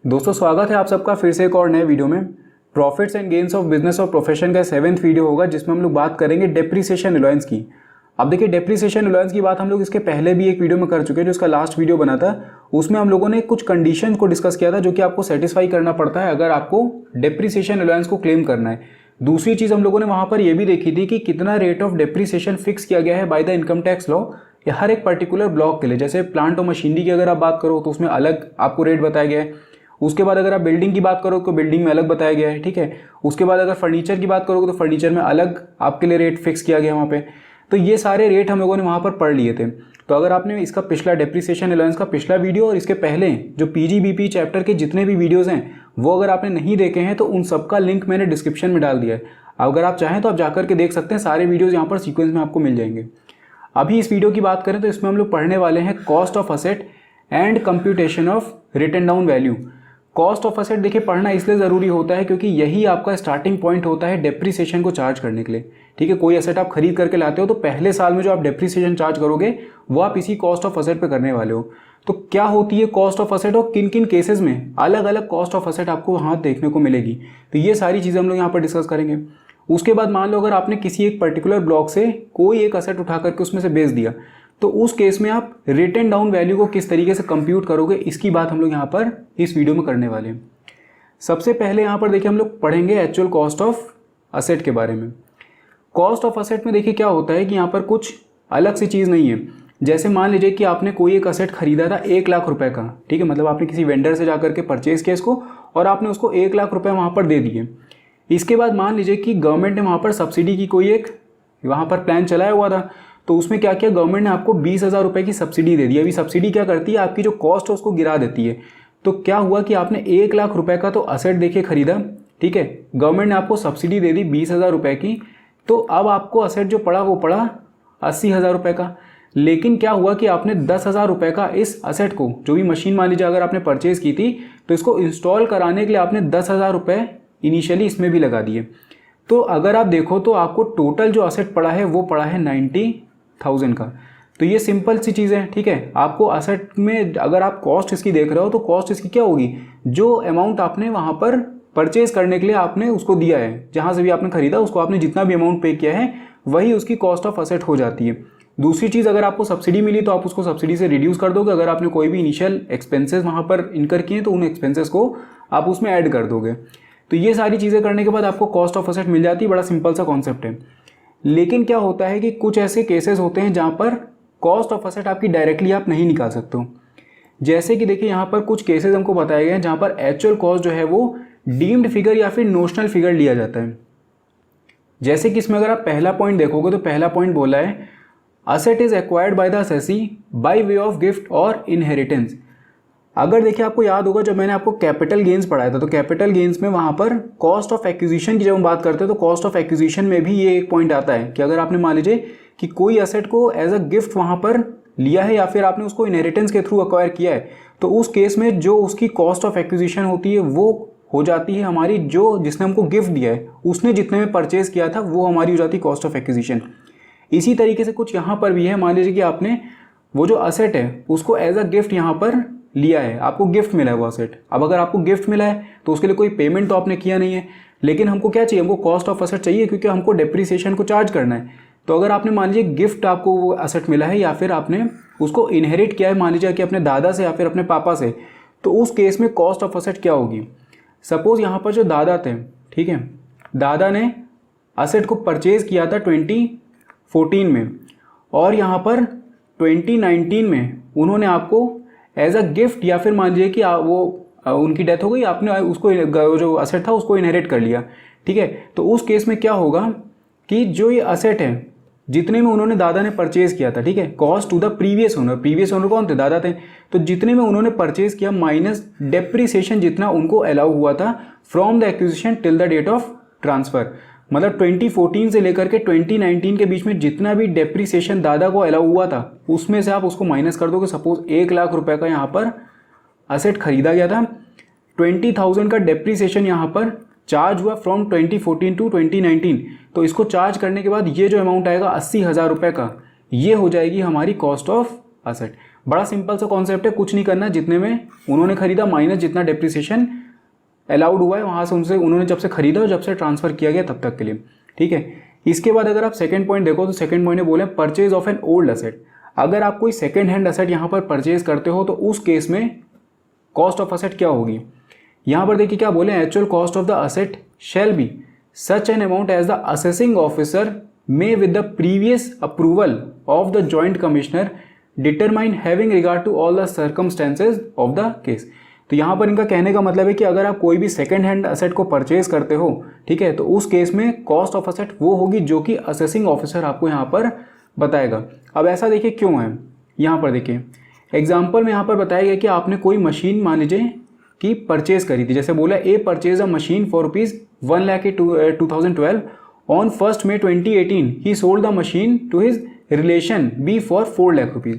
दोस्तों स्वागत है आप सबका फिर से एक और नए वीडियो में। Profits and gains of business और प्रोफेशन का 7th वीडियो होगा जिसमें हम लोग बात करेंगे डेप्रीसिएशन अलाउंस की। अब देखिए डेप्रीसिएशन अलाउंस की बात हम लोग इसके पहले भी एक वीडियो में कर चुके हैं, जो इसका लास्ट वीडियो बना था उसमें हम लोगों ने कुछ कंडीशन को डिस्कस किया था जो कि आपको सेटिस्फाई करना पड़ता है अगर आपको डेप्रीसिएशन अलाउंस को क्लेम करना है। दूसरी चीज़ हम लोगों ने वहाँ पर यह भी देखी थी कि कितना रेट ऑफ डेप्रीसिएशन फिक्स किया गया है by the income tax law या हर एक पर्टिकुलर ब्लॉक के लिए। जैसे प्लांट और मशीनरी की अगर आप बात करो तो उसमें अलग आपको रेट बताया गया है। उसके बाद अगर आप बिल्डिंग की बात करो तो बिल्डिंग में अलग बताया गया है, ठीक है। उसके बाद अगर फर्नीचर की बात करोगे तो फर्नीचर में अलग आपके लिए रेट फिक्स किया गया वहाँ पे। तो ये सारे रेट हम लोगों ने वहाँ पर पढ़ लिए थे। तो अगर आपने इसका पिछला डेप्रीसिएशन अलाउंस का पिछला वीडियो और इसके पहले जो पीजीबीपी चैप्टर के जितने भी वीडियोज़ हैं वो अगर आपने नहीं देखे हैं तो उन सबका लिंक मैंने डिस्क्रिप्शन में डाल दिया है। अगर आप चाहें तो आप जाकर के देख सकते हैं, सारे वीडियोज़ यहाँ पर सीक्वेंस में आपको मिल जाएंगे। अभी इस वीडियो की बात करें तो इसमें हम लोग पढ़ने वाले हैं cost of asset and computation of written down value. Cost of asset देखिए पढ़ना इसलिए ज़रूरी होता है क्योंकि यही आपका स्टार्टिंग पॉइंट होता है डेप्रीसिएशन को चार्ज करने के लिए, ठीक है। कोई असेट आप खरीद करके लाते हो तो पहले साल में जो आप डेप्रीसिएशन चार्ज करोगे वो आप इसी कॉस्ट ऑफ असेट पे करने वाले हो। तो क्या होती है कॉस्ट ऑफ असेट और किन किन केसेस में अलग अलग कॉस्ट ऑफ असेट आपको वहाँ देखने को मिलेगी, तो ये सारी चीज़ें हम लोग यहाँ पर डिस्कस करेंगे। उसके बाद मान लो अगर आपने किसी एक पर्टिकुलर ब्लॉक से कोई एक असेट उठा करके उसमें से बेच दिया तो उस केस में आप रिटन डाउन वैल्यू को किस तरीके से कंप्यूट करोगे, इसकी बात हम लोग यहाँ पर इस वीडियो में करने वाले हैं। सबसे पहले यहाँ पर देखिए हम लोग पढ़ेंगे एक्चुअल कॉस्ट ऑफ असेट के बारे में। कॉस्ट ऑफ असेट में देखिए क्या होता है कि यहाँ पर कुछ अलग सी चीज़ नहीं है। जैसे मान लीजिए कि आपने कोई एक असेट खरीदा था 1 लाख रुपए का, ठीक है। मतलब आपने किसी वेंडर से जाकर के परचेज किया इसको और आपने उसको 1 लाख रुपए वहाँ पर दे दिए। इसके बाद मान लीजिए कि गवर्नमेंट ने वहाँ पर सब्सिडी की कोई एक वहाँ पर प्लान चलाया हुआ था, तो उसमें क्या किया, गवर्नमेंट ने आपको 20,000 रुपये की सब्सिडी दे दी। अभी सब्सिडी क्या करती है, आपकी जो कॉस्ट है उसको गिरा देती है। तो क्या हुआ कि आपने 1 लाख रुपए का तो असेट देखिए खरीदा, ठीक है। गवर्नमेंट ने आपको सब्सिडी दे दी 20,000 रुपये की, तो अब आपको असेट जो पड़ा वो पड़ा 80,000 रुपये का। लेकिन क्या हुआ कि आपने 10,000 रुपये का इस असेट को, जो भी मशीन मान लीजिए अगर आपने परचेज़ की थी, तो इसको इंस्टॉल कराने के लिए आपने 10,000 रुपये इनिशियली इसमें भी लगा दिए। तो अगर आप देखो तो आपको टोटल जो असेट पड़ा है वो पड़ा है 90,000 का। तो ये सिंपल सी चीज़ है, ठीक है। आपको असेट में अगर आप कॉस्ट इसकी देख रहे हो तो कॉस्ट इसकी क्या होगी, जो अमाउंट आपने वहाँ पर परचेज करने के लिए आपने उसको दिया है, जहाँ से भी आपने खरीदा उसको आपने जितना भी अमाउंट पे किया है वही उसकी कॉस्ट ऑफ असेट हो जाती है। दूसरी चीज़, अगर आपको सब्सिडी मिली तो आप उसको सब्सिडी से रिड्यूस कर दोगे। अगर आपने कोई भी इनिशियल एक्सपेंसेस वहाँ पर इनकर किए तो उन एक्सपेंसेस को आप उसमें ऐड कर दोगे। तो ये सारी चीज़ें करने के बाद आपको कॉस्ट ऑफ असेट मिल जाती है। बड़ा सिंपल सा कॉन्सेप्ट है। लेकिन क्या होता है कि कुछ ऐसे केसेस होते हैं जहाँ पर कॉस्ट ऑफ असेट आपकी डायरेक्टली आप नहीं निकाल सकते हो। जैसे कि देखिए यहाँ पर कुछ केसेस हमको बताए गए हैं जहाँ पर एक्चुअल कॉस्ट जो है वो डीम्ड फिगर या फिर नोशनल फिगर लिया जाता है। जैसे कि इसमें अगर आप पहला पॉइंट देखोगे तो पहला पॉइंट बोला है asset is acquired by the assessee by way of gift और इनहेरिटेंस। अगर देखिए आपको याद होगा जब मैंने आपको कैपिटल गेन्स पढ़ाया था तो कैपिटल गेन्स में वहाँ पर कॉस्ट ऑफ एक्विजिशन की जब हम बात करते हैं तो कॉस्ट ऑफ एक्विजिशन में भी ये एक पॉइंट आता है कि अगर आपने मान लीजिए कि कोई असेट को एज अ गिफ्ट वहाँ पर लिया है या फिर आपने उसको इनहेरिटेंस के थ्रू एक्वायर किया है, तो उस केस में जो उसकी कॉस्ट ऑफ एक्विजिशन होती है वो हो जाती है हमारी, जो जिसने हमको गिफ्ट दिया है उसने जितने में परचेज किया था वो हमारी हो जाती है कॉस्ट ऑफ एक्विजिशन। इसी तरीके से कुछ यहाँ पर भी है। मान लीजिए कि आपने वो जो असेट है उसको एज अ गिफ्ट यहाँ पर लिया है, आपको गिफ्ट मिला है वो असेट। अब अगर आपको गिफ्ट मिला है तो उसके लिए कोई पेमेंट तो आपने किया नहीं है, लेकिन हमको क्या चाहिए, हमको कॉस्ट ऑफ असेट चाहिए क्योंकि हमको डेप्रीसिएशन को चार्ज करना है। तो अगर आपने मान लीजिए गिफ्ट आपको वो असेट मिला है या फिर आपने उसको इनहेरिट किया है मान लीजिए कि अपने दादा से या फिर अपने पापा से, तो उस केस में कॉस्ट ऑफ असेट क्या होगी। सपोज यहाँ पर जो दादा थे, ठीक है, दादा ने असेट को परचेज किया था 2014 में और यहाँ पर 2019 में उन्होंने आपको एज अ गिफ्ट या फिर मान लीजिए कि वो उनकी डेथ हो गई, आपने उसको जो असेट था उसको इनहेरिट कर लिया, ठीक है। तो उस केस में क्या होगा कि जो ये असेट है जितने में उन्होंने दादा ने परचेज किया था, ठीक है, cost to the previous owner कौन थे, दादा थे, तो जितने में उन्होंने परचेज किया माइनस डेप्रीसिएशन जितना उनको अलाउ हुआ था from the acquisition till the date of transfer. मतलब 2014 से लेकर के 2019 के बीच में जितना भी डेप्रीसिएशन दादा को अलाउ हुआ था उसमें से आप उसको माइनस कर दोगे। सपोज 1 लाख रुपए का यहाँ पर असेट खरीदा गया था, 20,000 का डेप्रीसिएशन यहाँ पर चार्ज हुआ फ्रॉम 2014 टू 2019, तो इसको चार्ज करने के बाद ये जो अमाउंट आएगा 80,000 रुपये का, ये हो जाएगी हमारी कॉस्ट ऑफ असेट। बड़ा सिंपल सा कॉन्सेप्ट है, कुछ नहीं करना, जितने में उन्होंने खरीदा माइनस जितना डेप्रिसिएशन अलाउड हुआ है वहाँ से उनसे उन्होंने जब से खरीदा और जब से ट्रांसफर किया गया तब तक के लिए, ठीक है। इसके बाद अगर आप सेकंड पॉइंट देखो तो सेकंड पॉइंट में बोले purchase of an old asset. अगर आप कोई सेकंड हैंड असेट यहाँ पर परचेज करते हो तो उस केस में कॉस्ट ऑफ असेट क्या होगी। यहाँ पर देखिए क्या बोले, actual cost of the asset shall be such an amount as the assessing officer may with the previous approval of the joint commissioner determine having regard to all the circumstances of the case। तो यहाँ पर इनका कहने का मतलब है कि अगर आप कोई भी सेकंड हैंड असेट को परचेज करते हो, ठीक है, तो उस केस में कॉस्ट ऑफ असेट वो होगी जो कि असेसिंग ऑफिसर आपको यहाँ पर बताएगा। अब ऐसा देखिए क्यों है, यहाँ पर देखिए एग्जाम्पल में यहाँ पर बताया गया कि आपने कोई मशीन मान लीजिए कि परचेज करी थी, जैसे बोला a purchase a machine for ₹1,00,000 On 1st May 2018, he sold the machine to his relation B for ₹4,00,000।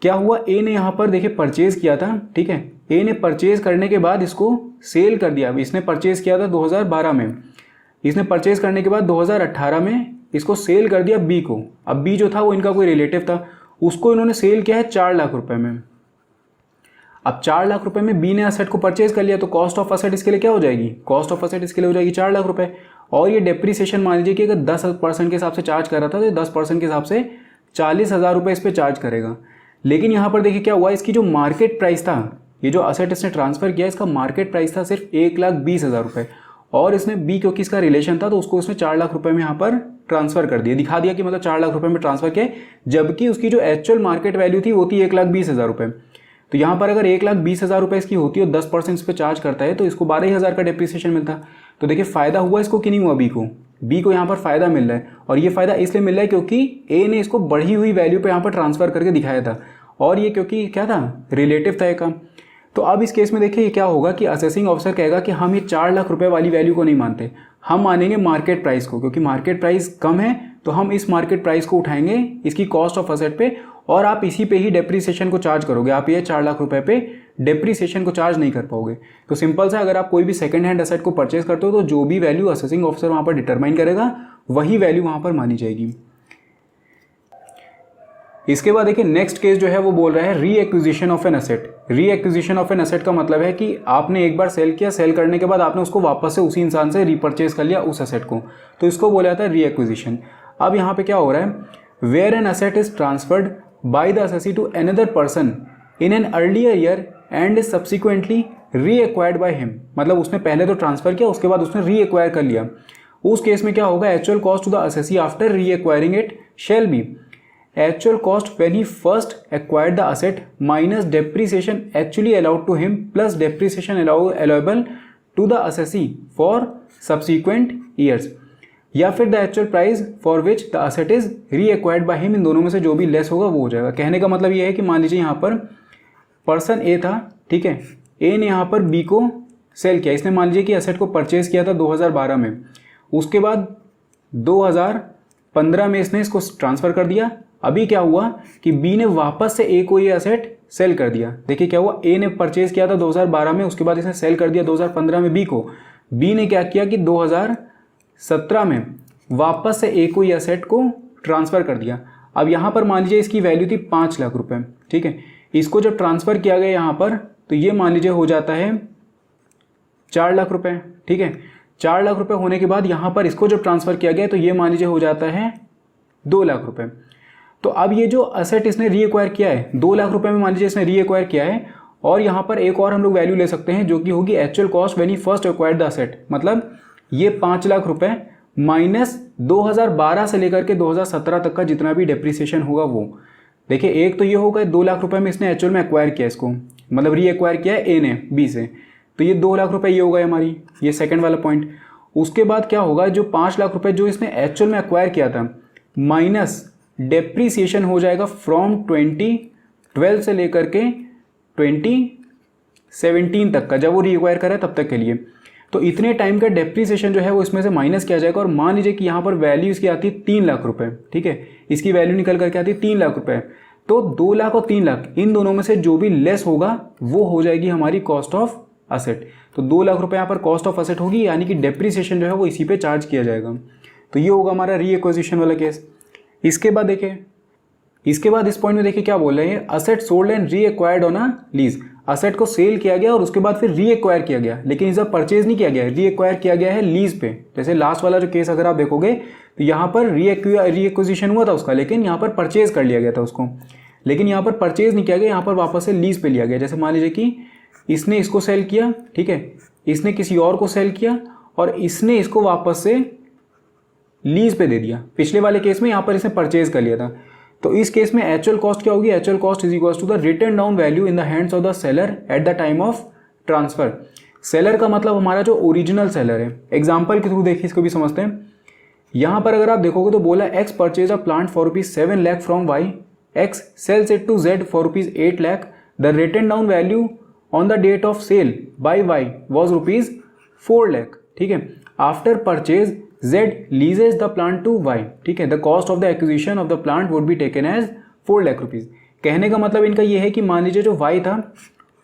क्या हुआ, ए ने यहाँ पर देखिए परचेज किया था, ठीक है, ए ने परचेज करने के बाद इसको सेल कर दिया। इसने परचेज किया था 2012 में, इसने परचेज करने के बाद 2018 में इसको सेल कर दिया बी को। अब बी जो था वो इनका कोई रिलेटिव था, उसको इन्होंने सेल किया है ₹4,00,000 में। अब ₹4,00,000 में बी ने असेट को परचेज कर लिया तो कॉस्ट ऑफ असेट इसके लिए क्या हो जाएगी, कॉस्ट ऑफ असेट इसके लिए हो जाएगी ₹4,00,000। और ये डेप्रीसिएशन मान लीजिए कि अगर 10% के हिसाब से चार्ज कर रहा था तो 10% के हिसाब से ₹40,000 इस पर चार्ज करेगा। लेकिन यहाँ पर देखिए क्या हुआ, इसकी जो मार्केट प्राइस था, ये जो असेट इसने ट्रांसफ़र किया इसका मार्केट प्राइस था सिर्फ ₹1,20,000 और इसने बी क्योंकि इसका रिलेशन था तो उसको उसने ₹4,00,000 में यहाँ पर ट्रांसफ़र कर दिया, दिखा दिया कि मतलब ₹4,00,000 में ट्रांसफ़र किया, जबकि उसकी जो एक्चुअल मार्केट वैल्यू थी वो थी ₹1,20,000। तो यहाँ पर अगर ₹1,20,000 इसकी होती है और 10% इस पर चार्ज करता है तो इसको 12,000 का डेप्रिसिएशन मिलता। तो देखिए फ़ायदा हुआ इसको कि नहीं हुआ, बी को यहाँ पर फ़ायदा मिल रहा है। और ये फ़ायदा इसलिए मिल रहा है क्योंकि ए ने इसको बढ़ी हुई वैल्यू पे यहाँ पर ट्रांसफ़र करके दिखाया था और ये क्योंकि क्या था, रिलेटिव था का। तो अब इस केस में देखिए क्या होगा कि असेसिंग ऑफिसर कहेगा कि हम ये ₹4,00,000 वाली वैल्यू को नहीं मानते, हम मानेंगे मार्केट प्राइस को, क्योंकि मार्केट प्राइस कम है तो हम इस मार्केट प्राइस को उठाएंगे इसकी कॉस्ट ऑफ असेट पे और आप इसी पे ही डेप्रीसिएशन को चार्ज करोगे। आप ये ₹4,00,000 पे डेप्रीसिएशन को चार्ज नहीं कर पाओगे। तो सिंपल सा, अगर आप कोई भी सेकंड हैंड असेट को परचेज करते हो तो जो भी वैल्यू असेसिंग ऑफिसर वहाँ पर डिटरमाइन करेगा वही वैल्यू वहाँ पर मानी जाएगी। इसके बाद देखिए नेक्स्ट केस जो है वो बोल रहा है री एक्विजिशन ऑफ एन असेट। री एक्विजिशन ऑफ एन असेट का मतलब है कि आपने एक बार सेल किया, सेल करने के बाद आपने उसको वापस से उसी इंसान से रीपरचेज कर लिया उस असेट को, तो इसको बोला जाता है री एक्विजिशन। अब यहाँ पे क्या हो रहा है, where an asset is transferred by the assessee to another person in an earlier year and is subsequently reacquired by him. मतलब उसने पहले तो ट्रांसफर किया, उसके बाद उसने री एक्वायर कर लिया। उस केस में क्या होगा, actual cost to the assessee after reacquiring it shall be actual cost when he first acquired the asset minus depreciation actually allowed to him plus depreciation allowable to the assessee for subsequent years, या फिर the actual price for which the asset is reacquired by him। इन दोनों में से जो भी less होगा वो हो जाएगा। कहने का मतलब ये है कि मान लीजिए यहाँ पर पर्सन ए था, ठीक है, ए ने यहाँ पर बी को सेल किया, इसने मान लीजिए कि असेट को परचेज किया था 2012 में, उसके बाद 2015 में इसने इसको ट्रांसफ़र कर दिया। अभी क्या हुआ कि बी ने वापस से ए को ये असेट सेल कर दिया। देखिए क्या हुआ, ए ने परचेज किया था 2012 में, उसके बाद इसने सेल कर दिया 2015 में बी को। बी ने क्या किया कि 2017 में वापस से ए को ये असेट को ट्रांसफ़र कर दिया। अब यहाँ पर मान लीजिए इसकी वैल्यू थी ₹5,00,000, ठीक है, इसको जब ट्रांसफ़र किया गया यहाँ पर तो ये मान लीजिए हो जाता है ₹4,00,000, ठीक है। ₹4,00,000 होने के बाद यहाँ पर इसको जब ट्रांसफ़र किया गया तो ये मान लीजिए हो जाता है ₹2,00,000। तो अब ये जो असेट इसने रीएक्वायर किया है ₹2,00,000 में मान लीजिए इसने रीएक्वायर किया है, और यहाँ पर एक और हम लोग वैल्यू ले सकते हैं जो कि होगी actual cost when he first acquired the asset. मतलब ये ₹5,00,000 माइनस 2012 से लेकर के 2017 तक का जितना भी डेप्रिसिएशन होगा वो। देखिए एक तो ये होगा ₹2,00,000 में इसने एक्चुअल में एक्वायर किया, इसको मतलब रीएक्वायर किया है ए ने बी से, तो ये ₹2,00,000 ये होगा हमारी, ये सेकेंड वाला पॉइंट। उसके बाद क्या होगा, जो ₹5,00,000 जो इसने एक्चुअल में एक्वायर किया था माइनस डेप्रीसिएशन हो जाएगा फ्रॉम 2012 से लेकर के 2017 तक का, जब वो रीएक्वायर करा तब तक के लिए। तो इतने टाइम का डेप्रीसिएशन जो है वो इसमें से माइनस किया जाएगा। और मान लीजिए कि यहाँ पर वैल्यू इसकी आती है ₹3,00,000, ठीक है, इसकी वैल्यू निकल करके आती है ₹3,00,000। तो 2,00,000 और 3,00,000 इन दोनों में से जो भी लेस होगा वो हो जाएगी हमारी कॉस्ट ऑफ असेट। तो ₹2,00,000 यहाँ पर कॉस्ट ऑफ असेट होगी, यानी कि डेप्रीसिएशन जो है वो इसी पे चार्ज किया जाएगा। तो ये होगा हमारा रीएक्विजिशन वाला केस। इसके बाद देखिए इसके बाद इस पॉइंट में देखिए क्या बोल रहे हैं, asset sold and re acquired on a lease. Asset को सेल किया गया और उसके बाद फिर री एक्वायर किया गया, लेकिन इसे परचेज नहीं किया गया, री एक्वायर किया गया है लीज पे। जैसे लास्ट वाला जो केस अगर आप देखोगे तो यहाँ पर री एक्विजिशन हुआ था उसका, लेकिन यहाँ पर परचेज कर लिया गया था उसको, लेकिन यहाँ पर परचेज नहीं किया गया, यहाँ पर वापस से लीज पे लिया गया। जैसे मान लीजिए कि इसने इसको सेल किया, ठीक है, इसने किसी और को सेल किया और इसने इसको वापस से लीज पे दे दिया। पिछले वाले केस में यहाँ पर इसने परचेज कर लिया था। तो इस केस में एक्चुअल कॉस्ट क्या होगी, actual cost is equal to the written down value in the hands of the seller at the time of transfer. Seller का मतलब हमारा जो ओरिजिनल सेलर है। एग्जाम्पल के थ्रू देखिए इसको भी समझते हैं। यहाँ पर अगर आप देखोगे तो बोला X purchase a plant for ₹7 lakh from Y, X sells it to Z for ₹8 lakh, the written down value on the date of sale by Y was ₹4 lakh, ठीक है। After purchase Z leases the plant to Y, ठीक है। The cost of the acquisition of the plant would be taken as 4 lakh rupees. कहने का मतलब इनका ये है कि मान लीजिए जो Y था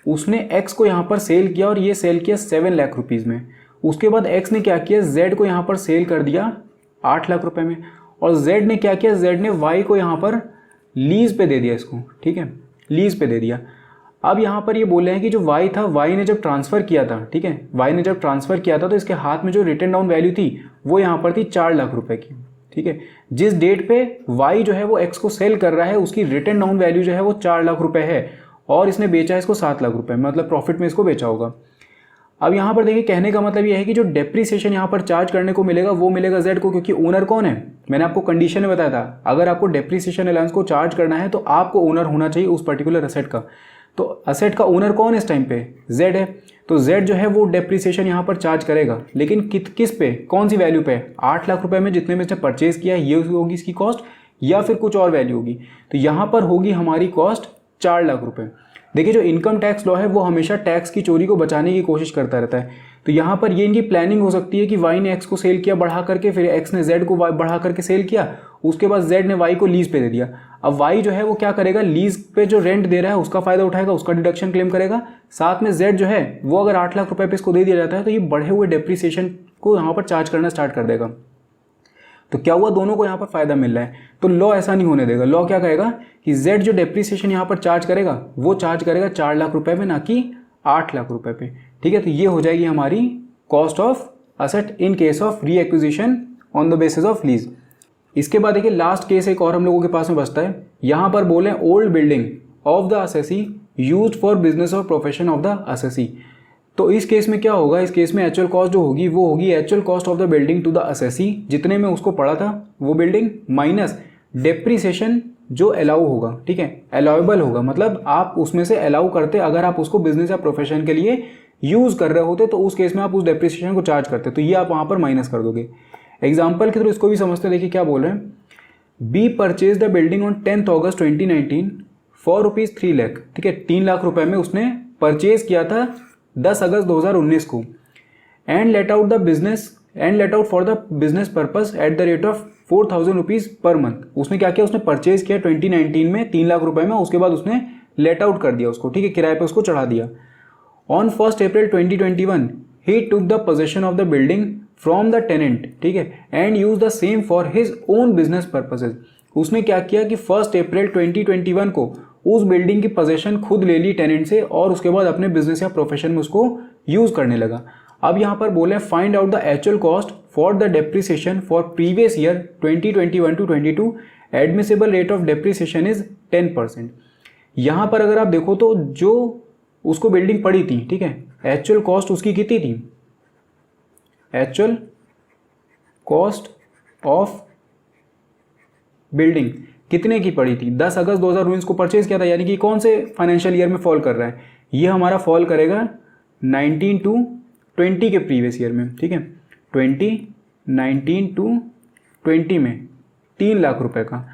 उसने X को यहाँ पर सेल किया और ये सेल किया 7 लाख रुपीज़ में। उसके बाद X ने क्या किया, Z को यहाँ पर सेल कर दिया 8 लाख रुपए में, और Z ने क्या किया, Z ने Y को यहाँ पर लीज पे दे दिया इसको, ठीक है, लीज पे दे दिया। अब यहाँ पर ये बोले हैं कि जो Y था, Y ने जब ट्रांसफ़र किया था, ठीक है, Y ने जब ट्रांसफ़र किया था तो इसके हाथ में जो रिटन डाउन वैल्यू थी वो यहाँ पर थी 4 लाख रुपए की, ठीक है। जिस डेट पे Y जो है वो X को सेल कर रहा है उसकी रिटन डाउन वैल्यू जो है वो 4 लाख रुपए है, और इसने बेचा है इसको 7 लाख रुपए, मतलब प्रॉफिट में इसको बेचा होगा। अब यहाँ पर देखिए कहने का मतलब ये है कि जो डेप्रीसिएशन यहाँ पर चार्ज करने को मिलेगा वो मिलेगा Z को, क्योंकि ओनर कौन है, मैंने आपको कंडीशन में बताया था अगर आपको डेप्रीसिएशन अलाउंस को चार्ज करना है तो आपको ओनर होना चाहिए उस पर्टिकुलर असेट का। तो असेट का ओनर कौन है इस टाइम पे, Z है। तो Z जो है वो डेप्रीसिएशन यहाँ पर चार्ज करेगा, लेकिन किस पे, कौन सी वैल्यू पे, 8 लाख रुपए में जितने में इसने परचेज किया ये होगी इसकी कॉस्ट, या फिर कुछ और वैल्यू होगी। तो यहाँ पर होगी हमारी कॉस्ट 4 लाख रुपए। देखिए जो इनकम टैक्स लॉ है वो हमेशा टैक्स की चोरी को बचाने की कोशिश करता रहता है। तो यहाँ पर ये इनकी प्लानिंग हो सकती है कि Y ने X को सेल किया बढ़ा करके, फिर X ने Z को बढ़ा करके सेल किया, उसके बाद Z ने Y को लीज पे दे दिया। अब Y जो है वो क्या करेगा, लीज पे जो रेंट दे रहा है उसका फायदा उठाएगा, उसका डिडक्शन क्लेम करेगा। साथ में Z जो है वो अगर 8 लाख रुपए पे इसको दे दिया जाता है तो ये बढ़े हुए डेप्रीसिएशन को यहाँ पर चार्ज करना स्टार्ट कर देगा। तो क्या हुआ, दोनों को यहाँ पर फायदा मिल रहा है। तो लॉ ऐसा नहीं होने देगा। लॉ क्या कहेगा कि Z जो डेप्रीसिएशन यहाँ पर चार्ज करेगा वो चार्ज करेगा 4 लाख रुपए पे, ना कि 8 लाख रुपए पे, ठीक है। तो ये हो जाएगी हमारी cost of asset in case of री acquisition on the basis of lease. इसके बाद देखिए लास्ट केस एक और हम लोगों के पास में बचता है। यहाँ पर बोले old building of the assessee used for business और प्रोफेशन ऑफ द असेसी। तो इस केस में क्या होगा, इस केस में एक्चुअल कॉस्ट जो होगी वो होगी actual cost of the building to the assessee, जितने में उसको पड़ा था वो बिल्डिंग, माइनस डेप्रीसिएशन जो अलाउ होगा, ठीक है, अलाउएबल होगा, मतलब आप उसमें से अलाउ करते अगर आप उसको बिजनेस या प्रोफेशन के लिए यूज़ कर रहे होते तो उस केस में आप उस डेप्रीसिएशन को चार्ज करते, तो ये आप वहाँ पर माइनस कर दोगे। एग्जाम्पल के थ्रू इसको भी समझते हैं। देखिए क्या बोल रहे हैं, B purchase the building on 10 August 2019 for ₹3 lakh, ठीक है, 3 लाख रुपए में उसने परचेज किया था 10 अगस्त 2019 को, and let out for the business purpose at the rate of 4,000 rupees per month. उसने क्या किया, उसने परचेज किया 2019 में 3 लाख रुपए में, उसके बाद उसने लेट आउट कर दिया उसको, ठीक है, किराए पे उसको चढ़ा दिया। On 1 April 2021 he took the possession of the building from the tenant, ठीक है, and use the same for his own business purposes. उसने क्या किया कि 1 अप्रैल 2021 को उस बिल्डिंग की पोजेशन खुद ले ली टेनेंट से, और उसके बाद अपने बिजनेस या प्रोफेशन में उसको यूज करने लगा। अब यहाँ पर बोले find out the actual cost for the depreciation for previous year 2021 to 22, admissible rate of depreciation is 10%। यहाँ पर अगर आप देखो तो जो उसको बिल्डिंग पड़ी थी, ठीक है, एक्चुअल कॉस्ट उसकी कितनी थी, एक्चुअल कॉस्ट ऑफ बिल्डिंग कितने की पड़ी थी, 10 अगस्त 2019 को परचेज किया था, यानी कि कौन से फाइनेंशियल ईयर में फॉल कर रहा है, ये हमारा फॉल करेगा 19 to 20 के प्रीवियस ईयर में, ठीक है, 19 to 20 में 3 लाख रुपए का।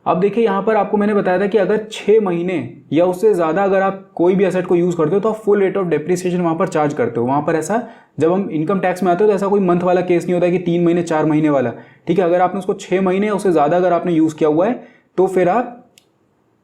अब देखिए यहाँ पर आपको मैंने बताया था कि अगर 6 महीने या उससे ज़्यादा अगर आप कोई भी एसेट को यूज़ करते हो तो आप फुल रेट ऑफ डेप्रीसिएशन वहाँ पर चार्ज करते हो। वहाँ पर ऐसा जब हम इनकम टैक्स में आते हो तो ऐसा कोई मंथ वाला केस नहीं होता है कि 3 महीने 4 महीने वाला, ठीक है। अगर आपने उसको 6 महीने या उससे ज़्यादा अगर आपने यूज़ किया हुआ है तो फिर आप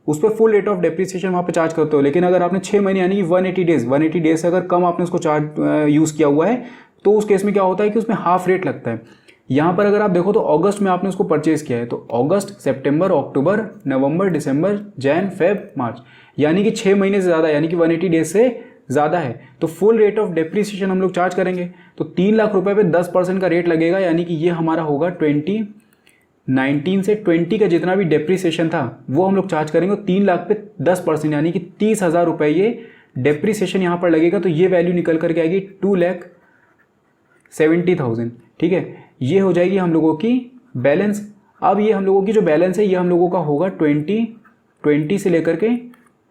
उस पर फुल रेट ऑफ डेप्रीसिएशन वहाँ पर चार्ज करते हो। लेकिन अगर आपने 6 महीने यानी कि 180 डेज से अगर कम आपने उसको चार्ज यूज़ किया हुआ है तो उस केस में क्या होता है कि उसमें हाफ रेट लगता है। यहाँ पर अगर आप देखो तो अगस्त में आपने उसको परचेज किया है, तो अगस्त, सितंबर, अक्टूबर, नवंबर, दिसंबर, जैन, फेब, मार्च, यानी कि 6 महीने से ज़्यादा, यानी कि 180 डेज से ज़्यादा है, तो फुल रेट ऑफ डेप्रीसिएशन हम लोग चार्ज करेंगे। तो 3 लाख रुपए पे 10% का रेट लगेगा, यानी कि ये हमारा होगा 2019 से 20 का जितना भी डेप्रीसिएशन था वो हम लोग चार्ज करेंगे। 3 लाख पे 10% यानी कि 30,000 रुपये ये डेप्रीसिएशन यहाँ पर लगेगा। तो ये वैल्यू निकल करके आएगी 2,70,000। ठीक है, ये हो जाएगी हम लोगों की बैलेंस। अब ये हम लोगों की जो बैलेंस है ये हम लोगों का होगा 2020 से लेकर के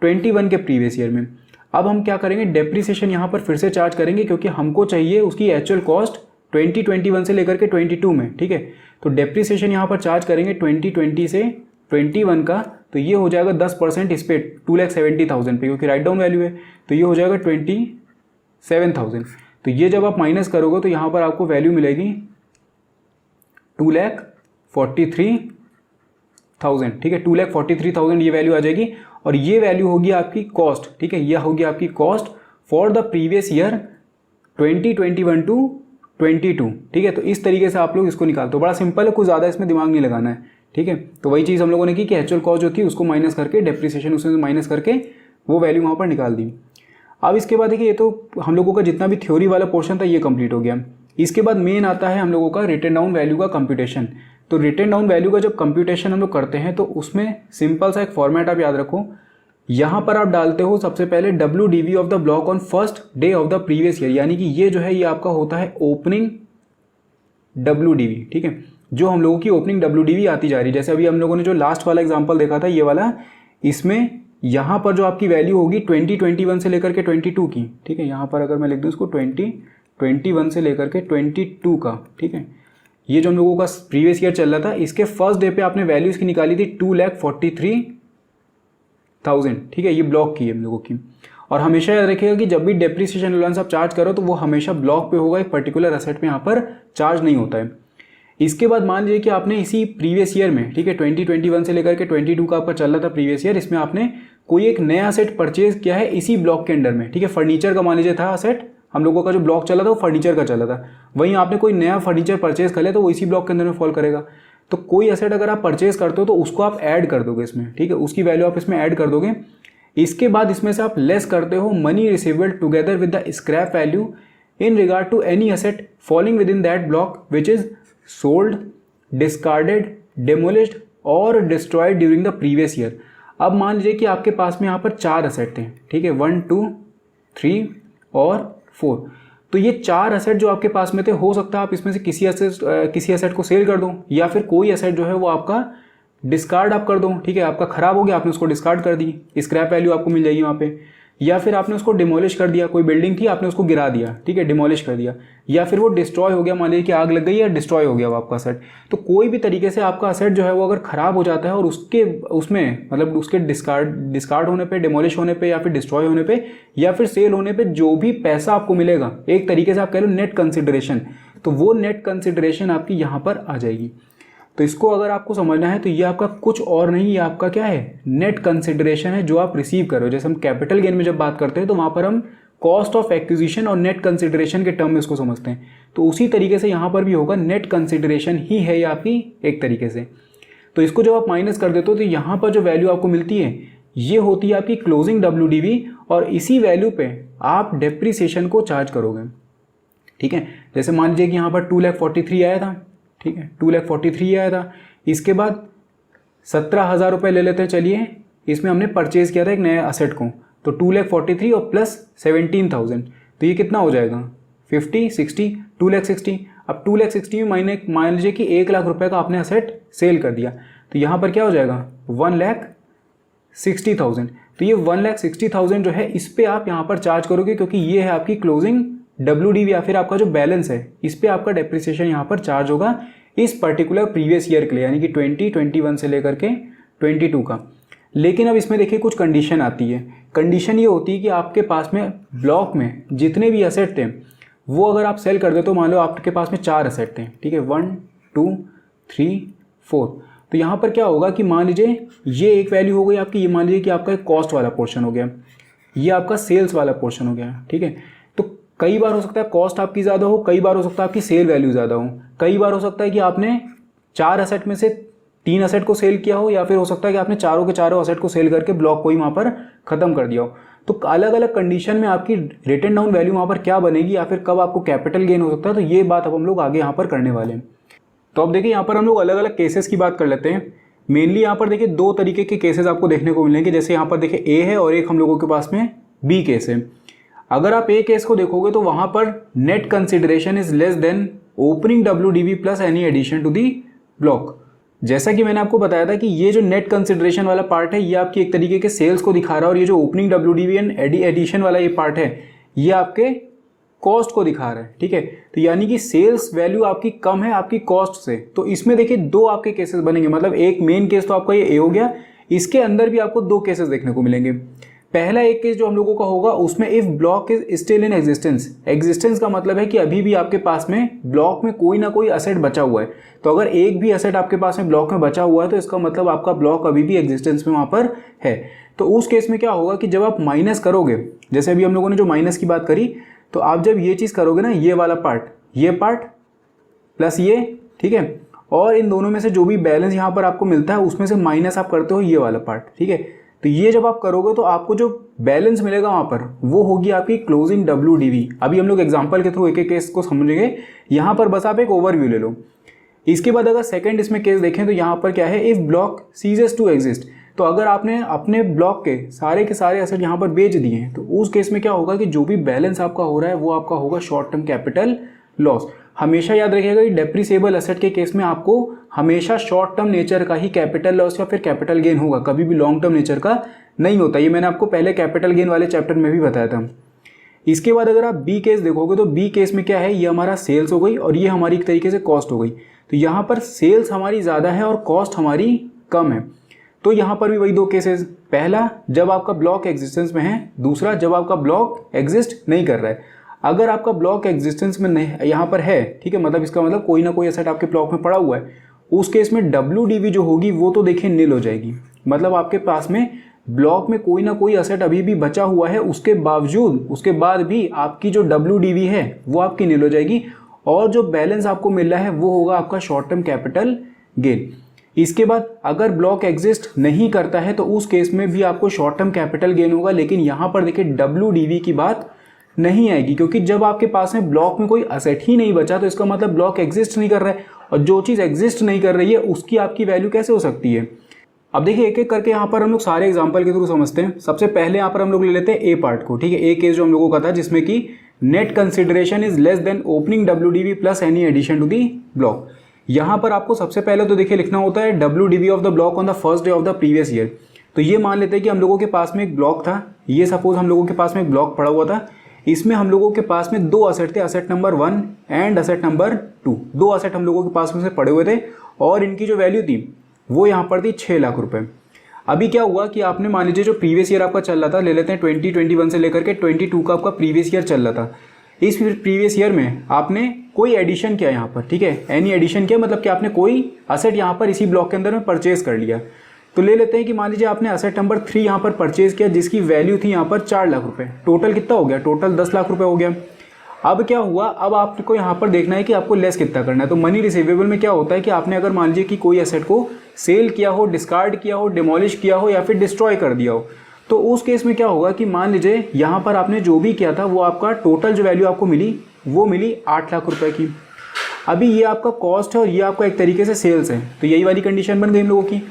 21 के प्रीवियस ईयर में। अब हम क्या करेंगे, डेप्रीसिएशन यहाँ पर फिर से चार्ज करेंगे, क्योंकि हमको चाहिए उसकी एक्चुअल कॉस्ट 2021 से लेकर के 22 में। ठीक है, तो डेप्रीसिएशन यहाँ पर चार्ज करेंगे 2020 से 21 का, तो ये हो जाएगा 10% इस पर 2,70,000 पे, क्योंकि राइट डाउन वैल्यू है, तो ये हो जाएगा 27,000। तो ये जब आप माइनस करोगे तो यहाँ पर आपको वैल्यू मिलेगी 2,43,000। ठीक है, 2,43,000 ये वैल्यू आ जाएगी, और ये वैल्यू होगी आपकी कॉस्ट। ठीक है, यह होगी आपकी cost for the previous year 2021 to 22। ठीक है, तो इस तरीके से आप लोग इसको निकालते हो। बड़ा सिंपल है, कुछ ज़्यादा इसमें दिमाग नहीं लगाना है। ठीक है, तो वही चीज़ हम लोगों ने की कि एक्चुअल कॉस्ट जो थी उसको माइनस करके, डेप्रीसिएशन उसमें माइनस करके वो वैल्यू वहाँ पर निकाल दी। अब इसके बाद देखिए, ये तो हम लोगों का जितना भी थ्योरी वाला पोर्शन था ये कंप्लीट हो गया। इसके बाद मेन आता है हम लोगों का रिटन डाउन वैल्यू का कंप्यूटेशन। तो रिटन डाउन वैल्यू का जब कंप्यूटेशन हम लोग करते हैं तो उसमें सिंपल सा एक फॉर्मेट आप याद रखो। यहाँ पर आप डालते हो सबसे पहले WDV of the block on first day of the previous year, यानी कि ये जो है ये आपका होता है ओपनिंग WDV। ठीक है, जो हम लोगों की ओपनिंग WDV आती जा रही है। जैसे अभी हम लोगों ने जो लास्ट वाला एग्जाम्पल देखा था ये वाला, इसमें यहाँ पर जो आपकी वैल्यू होगी 2021 से लेकर के 22 की। ठीक है, यहाँ पर अगर मैं लिख दूँ इसको 2021 से लेकर के 22 का। ठीक है, ये जो हम लोगों का प्रीवियस ईयर चल रहा था, इसके फर्स्ट डे पे आपने वैल्यू इसकी निकाली थी 2,43,000। ठीक है, ये ब्लॉक की है हम लोगों की। और हमेशा याद रखिएगा कि जब भी डेप्रीसिएशन अलाउंस आप चार्ज करो तो वो हमेशा ब्लॉक पे होगा, एक पर्टिकुलर एसेट पे यहाँ पर चार्ज नहीं होता है। इसके बाद मान लीजिए कि आपने इसी प्रीवियस ईयर में, ठीक है, 2021 से लेकर के 22 का आपका चल रहा था प्रीवियस ईयर, इसमें आपने कोई एक नया असेट परचेज किया है इसी ब्लॉक के अंडर में। ठीक है, फर्नीचर का मान लीजिए था असेट, हम लोगों का जो ब्लॉक चला था वो फर्नीचर का चला था, वहीं आपने कोई नया फर्नीचर परचेज कर लिया तो वो इसी ब्लॉक के अंदर में फॉल करेगा। तो कोई असेट अगर आप परचेज करते हो तो उसको आप ऐड कर दोगे इसमें। ठीक है, उसकी वैल्यू आप इसमें ऐड कर दोगे। इसके बाद इसमें से आप लेस करते हो money receivable together with the scrap value in regard to any asset falling within that block which is sold, discarded, demolished और destroyed during the previous year. अब मान लीजिए कि आपके पास में यहाँ पर 4 असेट थे। ठीक है, 1, 2, 3 और 4। तो ये 4 असेट जो आपके पास में थे, हो सकता है आप इसमें से किसी असेट को सेल कर दो, या फिर कोई असेट जो है वो आपका डिस्कार्ड आप कर दो। ठीक है, आपका खराब हो गया, आपने उसको डिस्कार्ड कर दी, स्क्रैप वैल्यू आपको मिल जाएगी वहाँ पे। या फिर आपने उसको डिमोलिश कर दिया, कोई बिल्डिंग थी आपने उसको गिरा दिया, ठीक है, डिमोलिश कर दिया। या फिर वो डिस्ट्रॉय हो गया, मान लीजिए कि आग लग गई या डिस्ट्रॉय हो गया वो आपका असेट। तो कोई भी तरीके से आपका असेट जो है वो अगर खराब हो जाता है और उसमें मतलब उसके डिस्कार्ड होने पे, डिमोलिश होने पे, या फिर डिस्ट्रॉय होने पे, या फिर सेल होने पे जो भी पैसा आपको मिलेगा, एक तरीके से आप कह लो नेट कंसिडरेशन, तो वो नेट कंसिडरेशन आपकी यहाँ पर आ जाएगी। तो इसको अगर आपको समझना है तो ये आपका कुछ और नहीं, ये आपका क्या है, नेट कंसिडरेशन है जो आप रिसीव कर रहे हो। जैसे हम कैपिटल गेन में जब बात करते हैं तो वहाँ पर हम कॉस्ट ऑफ एक्विजिशन और नेट कंसिडरेशन के टर्म में इसको समझते हैं। तो उसी तरीके से यहाँ पर भी होगा, नेट कंसिडरेशन ही है ये आपकी एक तरीके से। तो इसको जब आप माइनस कर देते हो तो यहाँ पर जो वैल्यू आपको मिलती है ये होती है आपकी क्लोजिंग WDV, और इसी वैल्यू पे आप डेप्रीसिएशन को चार्ज करोगे। ठीक है, जैसे मान लीजिए कि यहाँ पर 2,43,000 आया था। ठीक है, 2,43,000 आया था। इसके बाद 17,000 रुपये ले लेते हैं, चलिए, इसमें हमने परचेज किया था एक नए असेट को, तो 2,43,000 और प्लस 17,000, तो ये कितना हो जाएगा, 50, 60, 2,60,000। अब 2,60,000 में मान लीजिए कि 1,00,000 रुपये का आपने असेट सेल कर दिया, तो यहाँ पर क्या हो जाएगा, 1,60,000। तो ये 1,60,000 जो है इस पर आप यहाँ पर चार्ज करोगे, क्योंकि ये है आपकी क्लोजिंग WDV या फिर आपका जो बैलेंस है, इस पे आपका डेप्रिसिएशन यहाँ पर चार्ज होगा इस पर्टिकुलर प्रीवियस ईयर के लिए, यानी कि 2021 से लेकर के 22 का। लेकिन अब इसमें देखिए कुछ कंडीशन आती है। कंडीशन ये होती है कि आपके पास में ब्लॉक में जितने भी असेट थे वो अगर आप सेल कर दे, तो मान लो आपके पास में 4 असेट थे। ठीक है, 1, 2, 3, 4। तो यहाँ पर क्या होगा कि मान लीजिए ये एक वैल्यू हो गई आपकी, ये मान लीजिए कि आपका एक कॉस्ट वाला पोर्शन हो गया, ये आपका सेल्स वाला पोर्शन हो गया। ठीक है, तो कई बार हो सकता है कॉस्ट आपकी ज़्यादा हो, कई बार हो सकता है आपकी सेल वैल्यू ज़्यादा हो, कई बार हो सकता है कि आपने 4 असेट में से 3 असेट को सेल किया हो, या फिर हो सकता है कि आपने चारों के चारों असेट को सेल करके ब्लॉक को ही वहाँ पर ख़त्म कर दिया हो। तो अलग अलग कंडीशन में आपकी रिटन डाउन वैल्यू वहाँ पर क्या बनेगी, या फिर कब आपको कैपिटल गेन हो सकता है, तो ये बात अब हम लोग आगे यहाँ पर करने वाले हैं। तो अब देखिए यहाँ पर हम लोग अलग अलग केसेस की बात कर लेते हैं। मेनली यहाँ पर देखिए 2 तरीके के केसेस आपको देखने को मिलेंगे। जैसे यहाँ पर देखिए ए है और एक हम लोगों के पास में बी केस है। अगर आप ए केस को देखोगे तो वहाँ पर net consideration is less than opening WDV plus any addition to the block. जैसा कि मैंने आपको बताया था कि ये जो नेट कंसिडरेशन वाला पार्ट है ये आपकी एक तरीके के सेल्स को दिखा रहा है, और ये जो ओपनिंग WDV एंड एडिशन वाला ये पार्ट है ये आपके कॉस्ट को दिखा रहा है। ठीक है, तो यानी कि सेल्स वैल्यू आपकी कम है आपकी कॉस्ट से। तो इसमें देखिए 2 आपके केसेस बनेंगे, मतलब एक मेन केस तो आपका ये ए हो गया, इसके अंदर भी आपको 2 केसेस देखने को मिलेंगे। पहला एक केस जो हम लोगों का होगा उसमें if block is still in existence. Existence का मतलब है कि अभी भी आपके पास में ब्लॉक में कोई ना कोई असेट बचा हुआ है। तो अगर एक भी असेट आपके पास में ब्लॉक में बचा हुआ है तो इसका मतलब आपका ब्लॉक अभी भी एग्जिस्टेंस में वहाँ पर है। तो उस केस में क्या होगा कि जब आप माइनस करोगे, जैसे अभी हम लोगों ने जो माइनस की बात करी, तो आप जब ये चीज़ करोगे ना, ये वाला पार्ट, ये पार्ट प्लस ये, ठीक है, और इन दोनों में से जो भी बैलेंस यहाँ पर आपको मिलता है उसमें से माइनस आप करते हो ये वाला पार्ट। ठीक है, तो ये जब आप करोगे तो आपको जो बैलेंस मिलेगा वहाँ पर वो होगी आपकी क्लोजिंग WDV। अभी हम लोग एग्जांपल के थ्रू एक एक केस को समझेंगे, यहाँ पर बस आप एक ओवरव्यू ले लो। इसके बाद अगर सेकंड इसमें केस देखें तो यहाँ पर क्या है, if block ceases to exist. तो अगर आपने अपने ब्लॉक के सारे एसेट यहाँ पर बेच दिए हैं तो उस केस में क्या होगा कि जो भी बैलेंस आपका हो रहा है वो आपका होगा शॉर्ट टर्म कैपिटल लॉस। हमेशा याद रखिएगा कि डेप्रिसिएबल एसेट के केस में आपको हमेशा शॉर्ट टर्म नेचर का ही कैपिटल लॉस या फिर कैपिटल गेन होगा, कभी भी लॉन्ग टर्म नेचर का नहीं होता। ये मैंने आपको पहले कैपिटल गेन वाले चैप्टर में भी बताया था। इसके बाद अगर आप बी केस देखोगे तो बी केस में क्या है, ये हमारा सेल्स हो गई और ये हमारी एक तरीके से कॉस्ट हो गई। तो यहाँ पर सेल्स हमारी ज़्यादा है और कॉस्ट हमारी कम है। तो यहाँ पर भी वही 2 केसेस, पहला जब आपका ब्लॉक एग्जिस्टेंस में है, दूसरा जब आपका ब्लॉक एग्जिस्ट नहीं कर रहा है। अगर आपका ब्लॉक एग्जिस्टेंस में नहीं यहाँ पर है, ठीक है, मतलब इसका मतलब कोई ना कोई एसेट आपके ब्लॉक में पड़ा हुआ है, उस केस में WDV जो होगी वो तो देखिए नील हो जाएगी। मतलब आपके पास में ब्लॉक में कोई ना कोई एसेट अभी भी बचा हुआ है, उसके बावजूद उसके बाद भी आपकी जो WDV है वो आपकी नील हो जाएगी, और जो बैलेंस आपको मिल रहा है वो होगा आपका शॉर्ट टर्म कैपिटल गेन। इसके बाद अगर ब्लॉक एग्जिस्ट नहीं करता है तो उस केस में भी आपको शॉर्ट टर्म कैपिटल गेन होगा, लेकिन यहाँ पर देखिए WDV की बात नहीं आएगी, क्योंकि जब आपके पास में ब्लॉक में कोई असेट ही नहीं बचा तो इसका मतलब ब्लॉक एग्जिस्ट नहीं कर रहा है, और जो चीज़ एग्जिस्ट नहीं कर रही है उसकी आपकी वैल्यू कैसे हो सकती है। अब देखिए एक एक करके यहाँ पर हम लोग सारे एग्जाम्पल के थ्रू समझते हैं। सबसे पहले यहाँ पर हम लोग ले लेते हैं ए पार्ट को। ठीक है, ए केस जो हम लोगों का था जिसमें कि net consideration is less than opening WDV plus any addition to the block. यहाँ पर आपको सबसे पहले तो देखिए लिखना होता है WDV of the block on the first day of the previous year. तो ये मान लेते हैं कि हम लोगों के पास में एक ब्लॉक था, ये सपोज हम लोगों के पास में एक ब्लॉक पड़ा हुआ था, इसमें हम लोगों के पास में 2 असेट थे, asset number 1 and asset number 2। 2 asset हम लोगों के पास में से पड़े हुए थे और इनकी जो वैल्यू थी वो यहाँ पर थी 6 लाख रुपए। अभी क्या हुआ कि आपने मान लीजिए जो प्रीवियस ईयर आपका चल रहा था, ले लेते हैं 2021 से लेकर के 22 का आपका प्रीवियस ईयर चल रहा था। इस प्रीवियस ईयर में आपने कोई एडिशन किया यहाँ पर, ठीक है, एनी एडिशन किया, मतलब कि आपने कोई असेट यहाँ पर इसी ब्लॉक के अंदर में परचेज कर लिया। तो ले लेते हैं कि मान लीजिए आपने असेट नंबर 3 यहाँ पर परचेज किया जिसकी वैल्यू थी यहाँ पर 4 लाख रुपए। टोटल कितना हो गया, टोटल 10 लाख रुपए हो गया। अब क्या हुआ, अब आपको यहाँ पर देखना है कि आपको लेस कितना करना है। तो मनी रिसीवेबल में क्या होता है कि आपने अगर मान लीजिए कि कोई एसेट को सेल किया हो, डिस्कार्ड किया हो, डिमोलिश किया हो या फिर डिस्ट्रॉय कर दिया हो, तो उस केस में क्या होगा कि मान लीजिए यहाँ पर आपने जो भी किया था वो आपका टोटल जो वैल्यू आपको मिली वो मिली 8 लाख रुपए की। अभी ये आपका कॉस्ट है और ये आपका एक तरीके से सेल्स है, तो यही वाली कंडीशन बन गई हम लोगों की।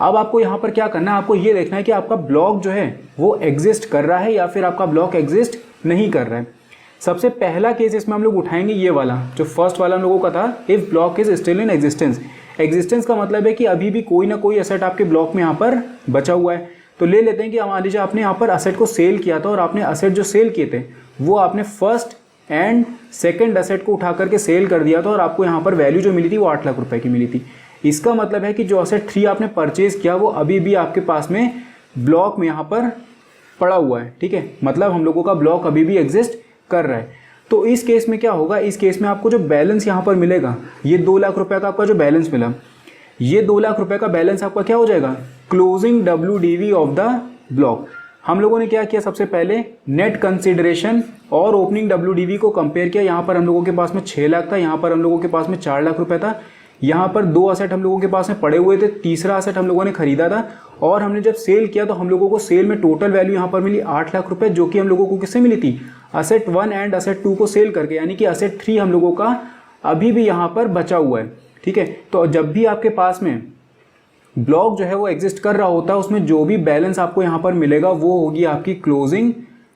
अब आपको यहाँ पर क्या करना है, आपको ये देखना है कि आपका ब्लॉक जो है वो एग्जिस्ट कर रहा है या फिर आपका ब्लॉक एग्जिस्ट नहीं कर रहा है। सबसे पहला केस इसमें हम लोग उठाएंगे ये वाला, जो फर्स्ट वाला हम लोगों का था, if block is still in existence. Existence का मतलब है कि अभी भी कोई ना कोई एसेट आपके ब्लॉक में यहाँ पर बचा हुआ है। तो ले लेते हैं कि मान लीजिए आपने यहाँ पर असेट को सेल किया था और आपने असेट जो सेल किए थे वो आपने फर्स्ट एंड सेकंड असेट को उठा करके सेल कर दिया था और आपको यहाँ पर वैल्यू जो मिली थी वो 8 लाख रुपए की मिली थी। इसका मतलब है कि जो असेट 3 आपने परचेज किया वो अभी भी आपके पास में ब्लॉक में यहाँ पर पड़ा हुआ है, ठीक है, मतलब हम लोगों का ब्लॉक अभी भी एग्जिस्ट कर रहा है। तो इस केस में क्या होगा, इस केस में आपको जो बैलेंस यहाँ पर मिलेगा, ये 2 लाख रुपए का आपका जो बैलेंस मिला, ये 2 लाख रुपए का बैलेंस आपका क्या हो जाएगा, closing WDV of the block. हम लोगों ने क्या किया, सबसे पहले नेट कंसिडरेशन और ओपनिंग WDV को कंपेयर किया। यहाँ पर हम लोगों के पास में 6 लाख था, यहाँ पर हम लोगों के पास में 4 लाख रुपए था। यहाँ पर 2 असेट हम लोगों के पास में पड़े हुए थे, तीसरा असेट हम लोगों ने खरीदा था और हमने जब सेल किया तो हम लोगों को सेल में टोटल वैल्यू यहाँ पर मिली 8 लाख रुपए, जो कि हम लोगों को किससे मिली थी, असेट 1 एंड असेट 2 को सेल करके, यानी कि असेट 3 हम लोगों का अभी भी यहाँ पर बचा हुआ है। ठीक है, तो जब भी आपके पास में ब्लॉक जो है वो एग्जिस्ट कर रहा होता है, उसमें जो भी बैलेंस आपको यहाँ पर मिलेगा वो होगी आपकी क्लोजिंग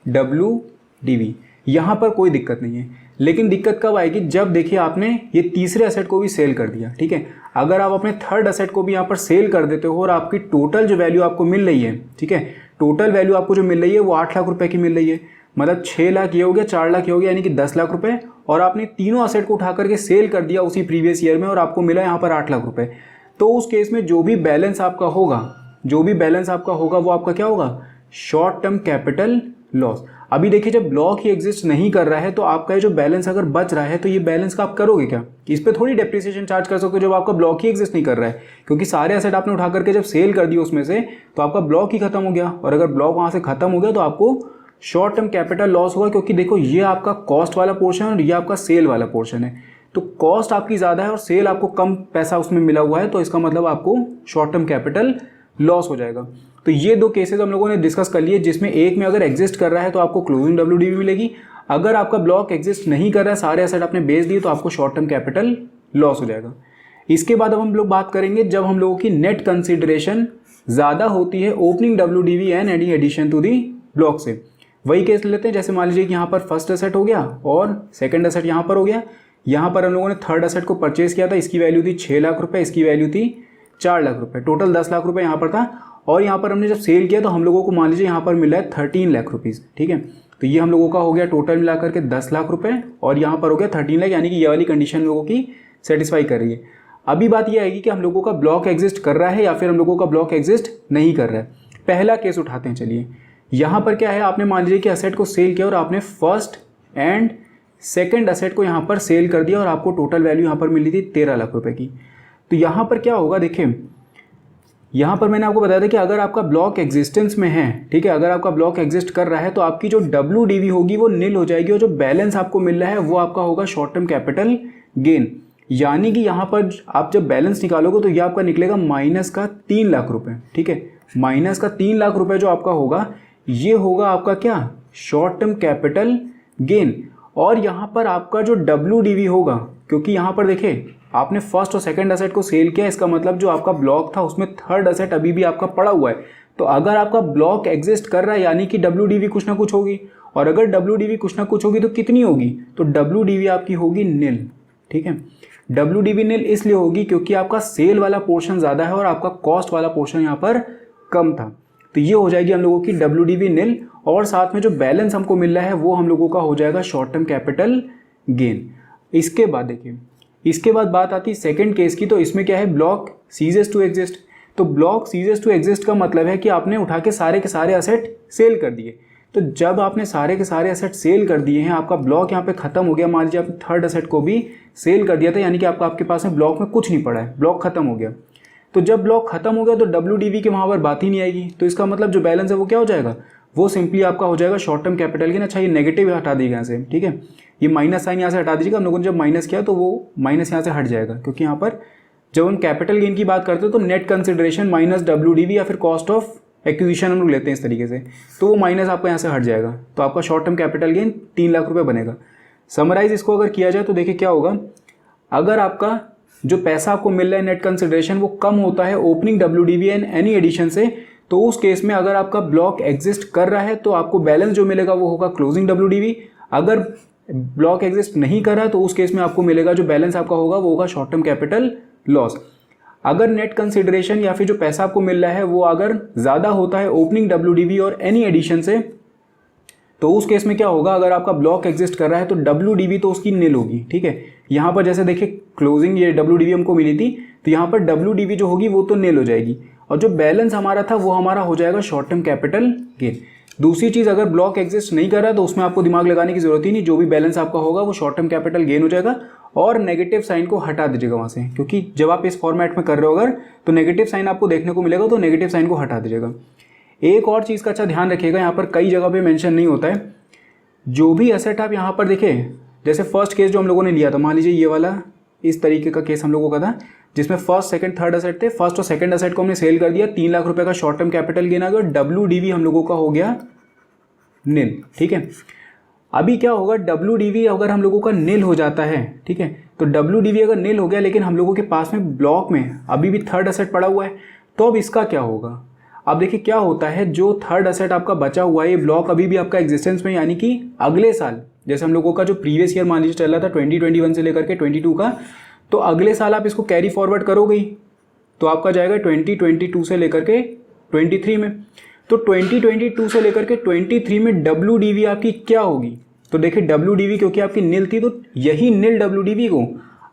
WDV। यहाँ पर कोई दिक्कत नहीं है, लेकिन दिक्कत कब आएगी, जब देखिए आपने ये तीसरे असेट को भी सेल कर दिया। ठीक है, अगर आप अपने थर्ड असेट को भी यहाँ पर सेल कर देते हो और आपकी टोटल जो वैल्यू आपको मिल रही है, ठीक है, टोटल वैल्यू आपको जो मिल रही है वो 8 लाख रुपए की मिल रही है, मतलब 6 लाख ये हो गया, 4 लाख ये हो गया, यानी कि 10 लाख रुपए, और आपने तीनों असेट को उठा करके सेल कर दिया उसी प्रीवियस ईयर में और आपको मिला यहाँ पर 8 लाख रुपए। तो उस केस में जो भी बैलेंस आपका होगा, वो आपका क्या होगा, शॉर्ट टर्म कैपिटल लॉस। अभी देखिए जब ब्लॉक ही एग्जिस्ट नहीं कर रहा है तो आपका ये जो बैलेंस अगर बच रहा है तो ये बैलेंस का आप करोगे क्या, इस पे थोड़ी डेप्रिसिएशन चार्ज कर सकते हो जब आपका ब्लॉक ही एग्जिस्ट नहीं कर रहा है, क्योंकि सारे एसेट आपने उठा करके जब सेल कर दिए उसमें से तो आपका ब्लॉक ही खत्म हो गया, और अगर ब्लॉक वहां से खत्म हो गया तो आपको शॉर्ट टर्म कैपिटल लॉस होगा, क्योंकि देखो ये आपका कॉस्ट वाला पोर्शन और ये आपका सेल वाला पोर्शन है, तो कॉस्ट आपकी ज़्यादा है और सेल आपको कम पैसा उसमें मिला हुआ है, तो इसका मतलब आपको शॉर्ट टर्म कैपिटल लॉस हो जाएगा। तो ये 2 केसेस हम लोगों ने डिस्कस कर लिए, जिसमें एक में अगर एग्जिस्ट कर रहा है तो आपको क्लोजिंग WDV मिलेगी, अगर आपका ब्लॉक एग्जिस्ट नहीं कर रहा है, सारे एसेट आपने बेच दिए, तो आपको शॉर्ट टर्म कैपिटल लॉस हो जाएगा। इसके बाद अब हम लोग बात करेंगे जब हम लोगों की नेट कंसिडरेशन ज़्यादा होती है opening WDV and any addition to the block से। वही केस लेते हैं, जैसे मान लीजिए कि यहाँ पर फर्स्ट एसेट हो गया और सेकंड एसेट यहाँ पर हो गया। यहाँ पर हम लोगों ने थर्ड एसेट को परचेज किया था, इसकी वैल्यू थी 6 लाख रुपए, इसकी वैल्यू थी 4 लाख रुपए, टोटल 10 लाख रुपए यहाँ पर था, और यहाँ पर हमने जब सेल किया तो हम लोगों को मान लीजिए यहाँ पर मिला है 13 लाख रुपीज़। ठीक है, तो ये हम लोगों का हो गया टोटल मिला करके 10 लाख रुपए, और यहाँ पर हो गया 13 लाख, यानी कि ये वाली कंडीशन लोगों की सेटिस्फाई कर रही है। अभी बात ये आएगी कि हम लोगों का ब्लॉक एग्जिस्ट कर रहा है या फिर हम लोगों का ब्लॉक एग्जिस्ट नहीं कर रहा है। पहला केस उठाते हैं, चलिए। यहाँ पर क्या है, आपने मान लीजिए कि असेट को सेल किया और आपने फर्स्ट एंड सेकंड असेट को यहाँ पर सेल कर दिया और आपको टोटल वैल्यू यहाँ पर मिली थी 13 लाख रुपए की। तो यहाँ पर क्या होगा, देखिए यहाँ पर मैंने आपको बताया था कि अगर आपका ब्लॉक एग्जिस्टेंस में है, ठीक है, अगर आपका ब्लॉक एग्जिस्ट कर रहा है तो आपकी जो WDV होगी वो नील हो जाएगी, और जो बैलेंस आपको मिल रहा है वो आपका होगा शॉर्ट टर्म कैपिटल गेन। यानी कि यहाँ पर आप जब बैलेंस निकालोगे तो ये आपका निकलेगा माइनस का 3 लाख रुपए। ठीक है, माइनस का 3 लाख रुपए जो आपका होगा ये होगा आपका क्या, शॉर्ट टर्म कैपिटल गेन। और यहाँ पर आपका जो WDV होगा, क्योंकि यहाँ पर देखिए आपने फर्स्ट और सेकंड असेट को सेल किया, इसका मतलब जो आपका ब्लॉक था उसमें थर्ड असेट अभी भी आपका पड़ा हुआ है। तो अगर आपका ब्लॉक एग्जिस्ट कर रहा है यानी कि WDV कुछ ना कुछ होगी, और अगर WDV कुछ ना कुछ होगी तो कितनी होगी, तो WDV आपकी होगी नील। ठीक है, WDV नील इसलिए होगी क्योंकि आपका सेल वाला पोर्शन ज़्यादा है और आपका कॉस्ट वाला पोर्शन यहाँ पर कम था। तो ये हो जाएगी हम लोगों की WDV नील, और साथ में जो बैलेंस हमको मिल रहा है वो हम लोगों का हो जाएगा शॉर्ट टर्म कैपिटल गेन। इसके बाद देखिए, इसके बाद बात आती है सेकंड केस की। तो इसमें क्या है, ब्लॉक सीजेस टू एग्जिस्ट। तो ब्लॉक सीजेस टू एग्जिस्ट का मतलब है कि आपने उठा के सारे असेट सेल कर दिए। तो जब आपने सारे के सारे असेट सेल कर दिए हैं, आपका ब्लॉक यहाँ पे खत्म हो गया, मान लीजिए आपने थर्ड असेट को भी सेल कर दिया था, यानी कि आपके पास में ब्लॉक में कुछ नहीं पड़ा है, ब्लॉक खत्म हो गया। तो जब ब्लॉक खत्म हो गया तो WDV के वहाँ पर बात ही नहीं आएगी, तो इसका मतलब जो बैलेंस है वो क्या हो जाएगा, वो सिंपली आपका हो जाएगा शॉर्ट टर्म कैपिटल गेन। अच्छा, ये नेगेटिव हटा देगा यहाँ से, ठीक है, ये माइनस साइन यहाँ से हटा दीजिएगा। हम लोगों ने जब माइनस किया तो वो माइनस यहाँ से हट जाएगा, क्योंकि यहाँ पर जब हम कैपिटल गेन की बात करते हैं तो नेट कंसिडरेशन माइनस WDV या फिर कॉस्ट ऑफ एक्विजिशन हम लोग लेते हैं इस तरीके से, तो वो माइनस आपका यहाँ से हट जाएगा, तो आपका short term capital gain 3 lakh रुपये बनेगा। समराइज इसको अगर किया जाए तो देखिए क्या होगा, अगर आपका जो पैसा आपको मिल रहा है नेट कंसिडरेशन वो कम होता है opening WDV and any addition से, तो उस केस में अगर आपका ब्लॉक एग्जिस्ट कर रहा है तो आपको बैलेंस जो मिलेगा वो होगा क्लोजिंग WDV। अगर ब्लॉक एग्जिस्ट नहीं कर रहा है तो उस केस में आपको मिलेगा जो बैलेंस आपका होगा वो होगा शॉर्ट टर्म कैपिटल लॉस। अगर नेट कंसिडरेशन या फिर जो पैसा आपको मिल रहा है वो अगर ज़्यादा होता है ओपनिंग WDV और एनी एडिशन से, तो उस केस में क्या होगा, अगर आपका ब्लॉक एग्जिस्ट कर रहा है तो WDV तो उसकी नील होगी। ठीक है, यहाँ पर जैसे देखिए क्लोजिंग ये WDV हमको मिली थी, तो यहाँ पर WDV जो होगी वो तो नील हो जाएगी, और जो बैलेंस हमारा था वो हमारा हो जाएगा शॉर्ट टर्म कैपिटल गेन। दूसरी चीज़, अगर ब्लॉक एग्जिस्ट नहीं कर रहा तो उसमें आपको दिमाग लगाने की जरूरत ही नहीं, जो भी बैलेंस आपका होगा वो शॉर्ट टर्म कैपिटल गेन हो जाएगा, और नेगेटिव साइन को हटा दीजिएगा वहाँ से, क्योंकि जब आप इस फॉर्मेट में कर रहे हो अगर, तो नेगेटिव साइन आपको देखने को मिलेगा, तो नेगेटिव साइन को हटा दीजिएगा। एक और चीज़ का अच्छा ध्यान रखिएगा, यहाँ पर कई जगह पे मेंशन नहीं होता है। जो भी एसेट आप यहाँ पर देखें, जैसे फर्स्ट केस जो हम लोगों ने लिया था, मान लीजिए ये वाला इस तरीके का केस हम लोगों का था, जिसमें फर्स्ट सेकंड थर्ड एसेट थे। फर्स्ट और सेकंड एसेट को हमने सेल कर दिया, 3 लाख रुपए का शॉर्ट टर्म कैपिटल गेन आ गया, WDV हम लोगों का हो गया नील। ठीक है, अभी क्या होगा, WDV अगर हम लोगों का नील हो जाता है, ठीक है, तो WDV अगर नील हो गया लेकिन हम लोगों के पास में ब्लॉक में अभी भी थर्ड एसेट पड़ा हुआ है, तो अब इसका क्या होगा। अब देखिए क्या होता है, जो थर्ड एसेट आपका बचा हुआ है, ये ब्लॉक अभी भी आपका एग्जिस्टेंस में, यानी कि अगले साल, जैसे हम लोगों का जो प्रीवियस ईयर मान लीजिए चल रहा था 2021 से लेकर के 22 का, तो अगले साल आप इसको कैरी फॉरवर्ड करोगे तो आपका जाएगा 2022 से लेकर के 23 में। तो 2022 से लेकर के 23 में WDV आपकी क्या होगी, तो देखिए WDV क्योंकि आपकी नील थी, तो यही नील WDV को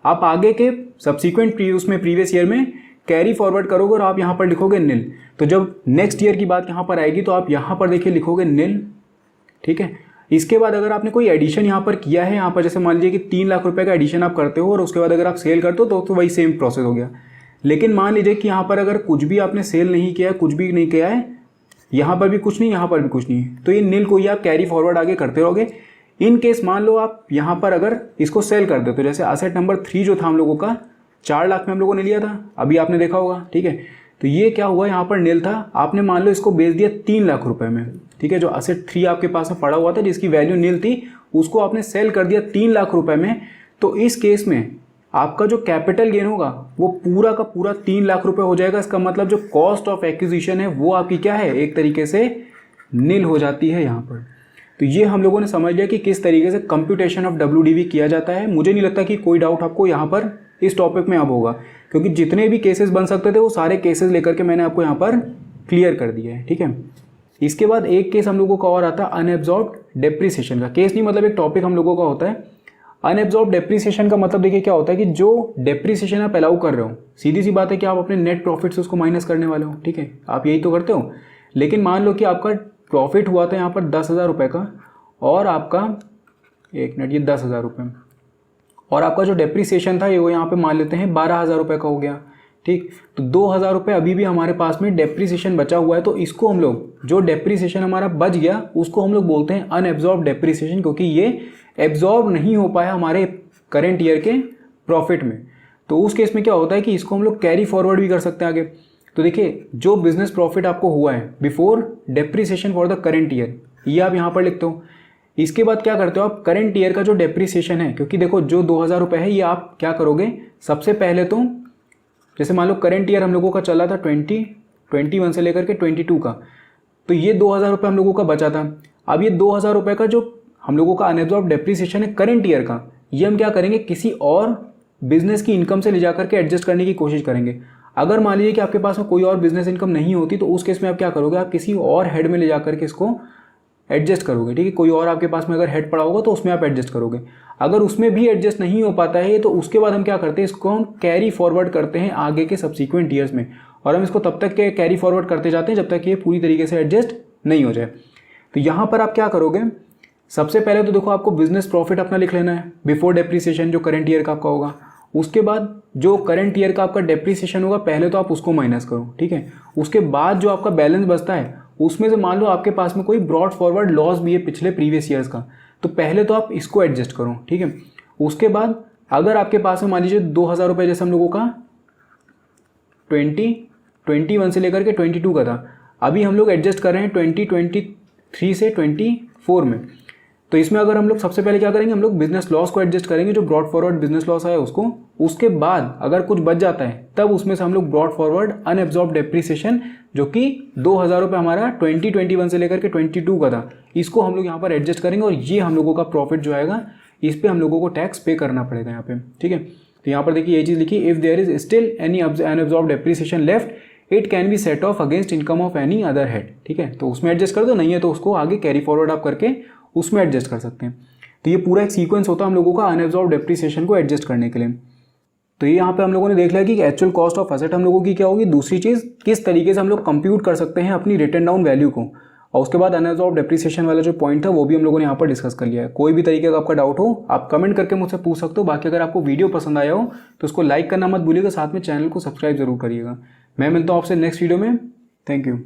आप आगे के सब्सिक्वेंट उसमें प्रीवियस ईयर में कैरी फॉरवर्ड करोगे और आप यहाँ पर लिखोगे नील। तो जब नेक्स्ट ईयर की बात यहाँ पर आएगी तो आप यहाँ पर देखिए लिखोगे नील। ठीक है, इसके बाद अगर आपने कोई एडिशन यहाँ पर किया है, यहाँ पर जैसे मान लीजिए कि 3 लाख रुपए का एडिशन आप करते हो और उसके बाद अगर आप सेल करते हो तो वही सेम प्रोसेस हो गया। लेकिन मान लीजिए कि यहाँ पर अगर कुछ भी आपने सेल नहीं किया है, कुछ भी नहीं किया है, यहाँ पर भी कुछ नहीं, यहाँ पर भी कुछ नहीं, तो ये नील को ही आप कैरी फॉरवर्ड आगे करते रहोगे। इन केस मान लो आप यहाँ पर अगर इसको सेल कर दो, तो जैसे एसेट नंबर 3 जो था हम लोगों का 4 लाख में हम लोगों ने लिया था, अभी आपने देखा होगा। ठीक है, तो ये क्या हुआ, यहाँ पर नील था, आपने मान लो इसको बेच दिया 3 लाख रुपए में। ठीक है, जो एसेट 3 आपके पास में पड़ा हुआ था जिसकी वैल्यू नील थी, उसको आपने सेल कर दिया 3 लाख रुपए में। तो इस केस में आपका जो कैपिटल गेन होगा वो पूरा का पूरा 3 लाख रुपए हो जाएगा। इसका मतलब जो कॉस्ट ऑफ एक्विजिशन है वो आपकी क्या है, एक तरीके से नील हो जाती है यहाँ पर। तो ये हम लोगों ने समझ लिया कि किस तरीके से कंप्यूटेशन ऑफ WDV किया जाता है। मुझे नहीं लगता कि कोई डाउट आपको यहाँ पर इस टॉपिक में अब होगा, क्योंकि जितने भी केसेस बन सकते थे वो सारे केसेस लेकर के मैंने आपको यहाँ पर क्लियर कर दिया है। ठीक है, इसके बाद एक केस हम लोगों का और आता है अनएब्जॉर्ब्ड डेप्रिसिएशन का। केस नहीं मतलब एक टॉपिक हम लोगों का होता है। अनएब्जॉर्ब्ड डेप्रिसिएशन का मतलब देखिए क्या होता है कि जो डेप्रिसिएशन आप अलाउ कर रहे हो, सीधी सी बात है कि आप अपने नेट प्रॉफिट से उसको माइनस करने वाले हो। ठीक है, आप यही तो करते हो। लेकिन मान लो कि आपका प्रॉफिट हुआ था यहाँ पर 10,000 रुपये का, और आपका एक मिनट, ये 10,000 रुपये, और आपका जो डेप्रिसिएशन था ये वो यहाँ पे मान लेते हैं 12,000 रुपये का हो गया। ठीक, तो 2,000 रुपये अभी भी हमारे पास में डेप्रिसिएशन बचा हुआ है। तो इसको हम लोग, जो डेप्रिसिएशन हमारा बच गया उसको हम लोग बोलते हैं अनएब्जॉर्ब्ड डेप्रिसिएशन, क्योंकि ये एब्जॉर्ब नहीं हो पाया हमारे करेंट ईयर के प्रॉफिट में। तो उस केस में क्या होता है कि इसको हम लोग कैरी फॉरवर्ड भी कर सकते हैं आगे। तो देखिए, जो बिजनेस प्रॉफिट आपको हुआ है before depreciation for the current year, ये आप यहाँ पर लिखते हो। इसके बाद क्या करते हो आप, करंट ईयर का जो डेप्रिसिएशन है, क्योंकि देखो जो 2,000 रुपये है ये आप क्या करोगे, सबसे पहले तो जैसे मान लो करंट ईयर हम लोगों का चला था 2021 से लेकर के 22 का, तो ये 2,000 रुपये हम लोगों का बचा था। अब ये 2,000 रुपये का जो हम लोगों का अनएब्जॉर्ब्ड डेप्रिसिएशन है करंट ईयर का, ये हम क्या करेंगे, किसी और बिजनेस की इनकम से ले जा करके एडजस्ट करने की कोशिश करेंगे। अगर मान लीजिए कि आपके पास में कोई और बिजनेस इनकम नहीं होती, तो उस केस में आप क्या करोगे, आप किसी और हेड में ले जा करके इसको एडजस्ट करोगे। ठीक है, कोई और आपके पास में अगर हेड पड़ा होगा तो उसमें आप एडजस्ट करोगे। अगर उसमें भी एडजस्ट नहीं हो पाता है तो उसके बाद हम क्या करते हैं, इसको हम कैरी फॉरवर्ड करते हैं आगे के सब्सिक्वेंट ईयर्स में, और हम इसको तब तक के कैरी फॉरवर्ड करते जाते हैं जब तक ये पूरी तरीके से एडजस्ट नहीं हो जाए। तो यहाँ पर आप क्या करोगे, सबसे पहले तो देखो आपको बिजनेस प्रॉफिट अपना लिख लेना है बिफोर डेप्रिसिएशन, जो करंट ईयर का आपका होगा। उसके बाद जो करंट ईयर का आपका डेप्रिसिएशन होगा पहले तो आप उसको माइनस करो। ठीक है, उसके बाद जो आपका बैलेंस बचता है उसमें से मान लो आपके पास में कोई ब्रॉड फॉरवर्ड लॉस भी है पिछले प्रीवियस ईयर्स का, तो पहले तो आप इसको एडजस्ट करो। ठीक है, उसके बाद अगर आपके पास में मान लीजिए 2,000 रुपये जैसे हम लोगों का 2021 से लेकर के 22 का था, अभी हम लोग एडजस्ट कर रहे हैं 2023 से 24 में। तो इसमें अगर हम लोग सबसे पहले क्या करेंगे, हम लोग बिजनेस लॉस को एडजस्ट करेंगे, जो ब्रॉड फॉरवर्ड बिजनेस लॉस है उसको। उसके बाद अगर कुछ बच जाता है तब उसमें से हम लोग ब्रॉड फॉरवर्ड अनएब्जॉर्ब्ड डेप्रिसिएशन, जो कि 2,000 रुपये हमारा 2021 से लेकर के 22 का था, इसको हम लोग यहाँ पर एडजस्ट करेंगे, और ये हम लोगों का प्रॉफिट जो आएगा इस पर हम लोगों को टैक्स पे करना पड़ेगा यहाँ पे। ठीक है, तो यहाँ पर देखिए ये चीज़ लिखी, if there is still any unabsorbed depreciation left it can be set off against income of any other head. ठीक है, तो उसमें एडजस्ट कर दो, नहीं है तो उसको आगे कैरी फॉरवर्ड आप करके उसमें एडजस्ट कर सकते हैं। तो ये पूरा एक सीक्वेंस होता है हम लोगों का अनएब्जॉर्ब्ड डेप्रिसिएशन को एडजस्ट करने के लिए। तो ये यहाँ पे हम लोगों ने देख लिया कि एक्चुअल कॉस्ट ऑफ एसेट हम लोगों की क्या होगी। दूसरी चीज़, किस तरीके से हम लोग कंप्यूट कर सकते हैं अपनी रिटन डाउन वैल्यू को, और उसके बाद अनएब्जॉर्ब्ड डेप्रिसिएशन वाला जो पॉइंट था वो भी हम लोगों ने यहाँ पर डिस्कस कर लिया है। कोई भी तरीके का आपका डाउट हो आप कमेंट करके मुझसे पूछ सकते हो। बाकी अगर आपको वीडियो पसंद आया हो तो उसको लाइक करना मत भूलिएगा, साथ में चैनल को सब्सक्राइब जरूर करिएगा। मैं मिलता हूँ आपसे नेक्स्ट वीडियो में। Thank you.